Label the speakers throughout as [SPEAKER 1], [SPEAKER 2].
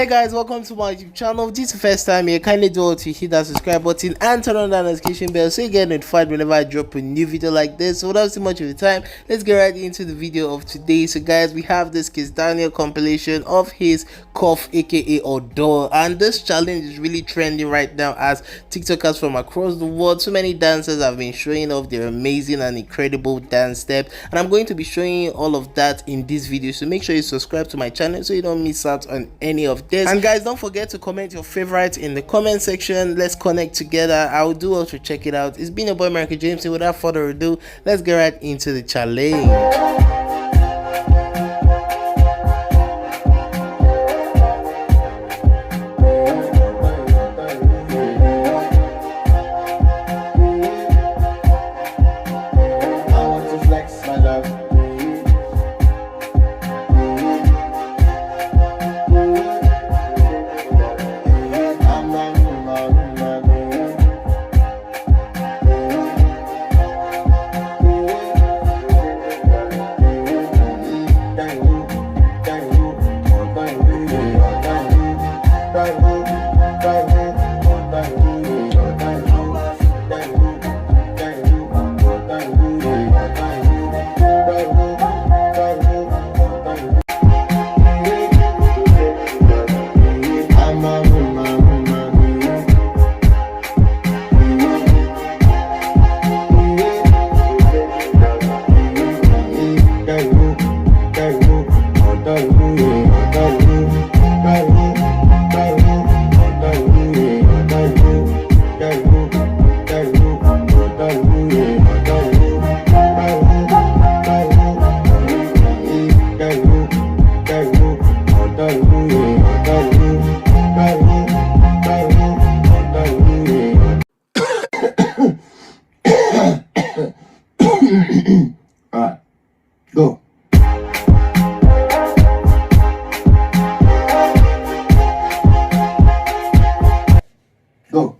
[SPEAKER 1] Hey guys, welcome to my YouTube channel. If this is the first time here, kindly do all to hit that subscribe button and turn on that notification bell so you get notified whenever I drop a new video like this. So without too much of the time, let's get right into the video of today. So guys, we have this Kiss Daniel compilation of his Cough aka Odo, and this challenge is really trending right now as TikTokers from across the world, so many dancers have been showing off their amazing and incredible dance steps, and I'm going to be showing you all of that in this video. So make sure you subscribe to my channel so you don't miss out on any of this. And guys, don't forget to comment your favorites in the comment section. Let's connect together. I will do also check it out. It's been your boy Michael James, and without further ado, let's get right into the challenge.
[SPEAKER 2] Alright, go. Go.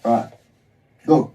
[SPEAKER 2] Alright, go.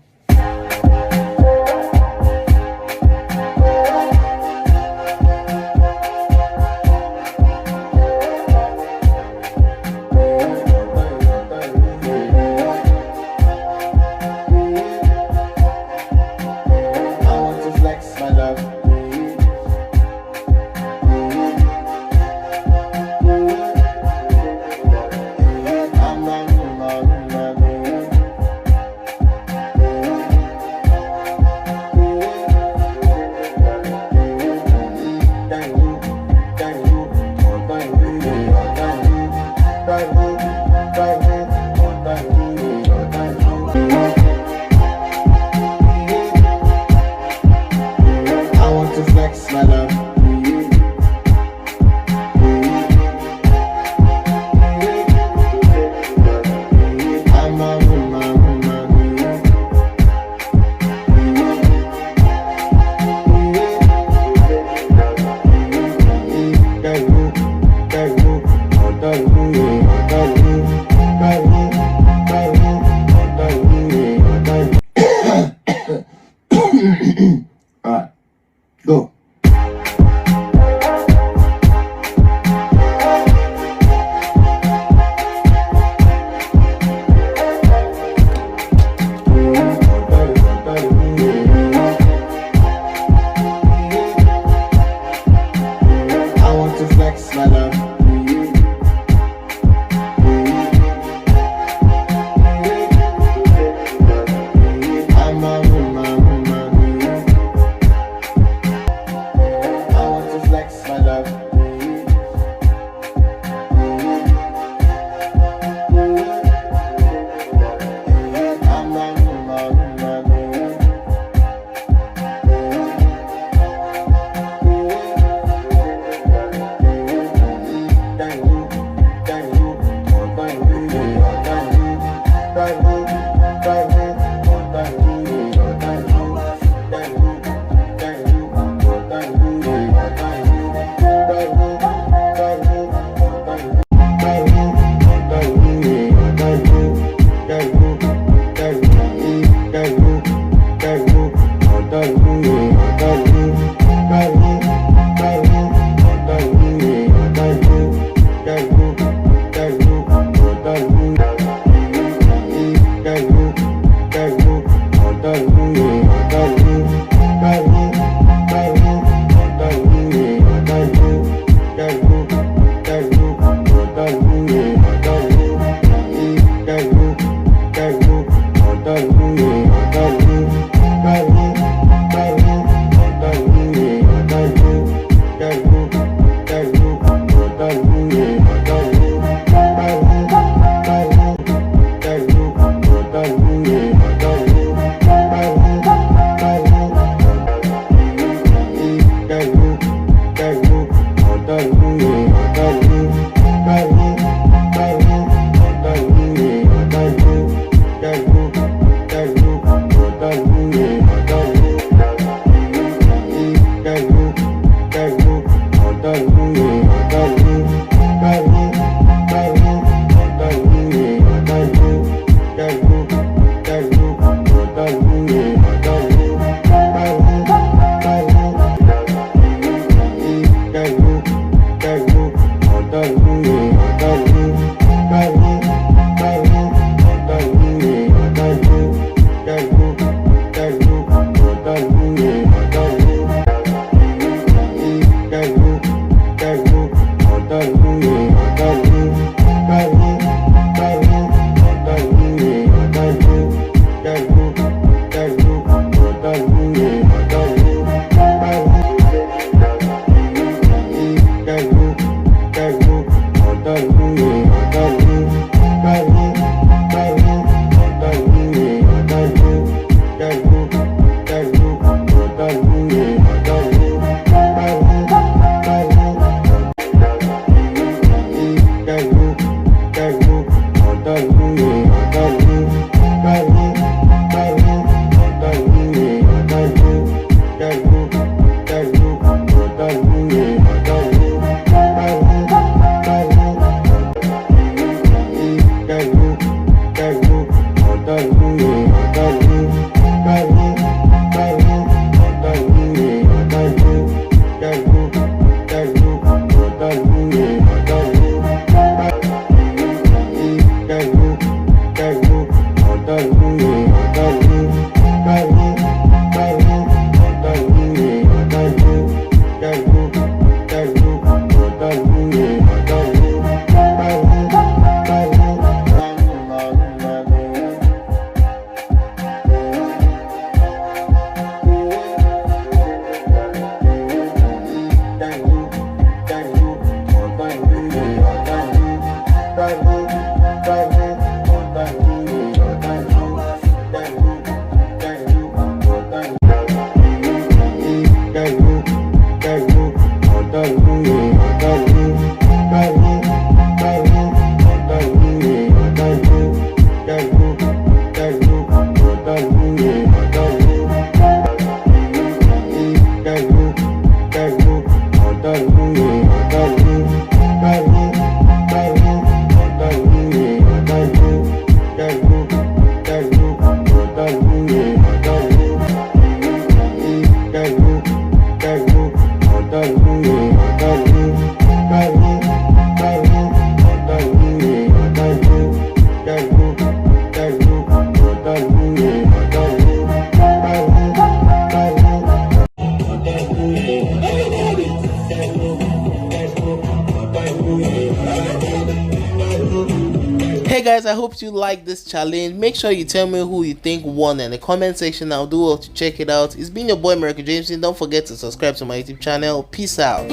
[SPEAKER 1] Hey guys, I hope you like this challenge. Make sure you tell me who you think won in the comment section. I'll do well to check it out. It's been your boy Miracle James, and don't forget to subscribe to my YouTube channel. Peace out.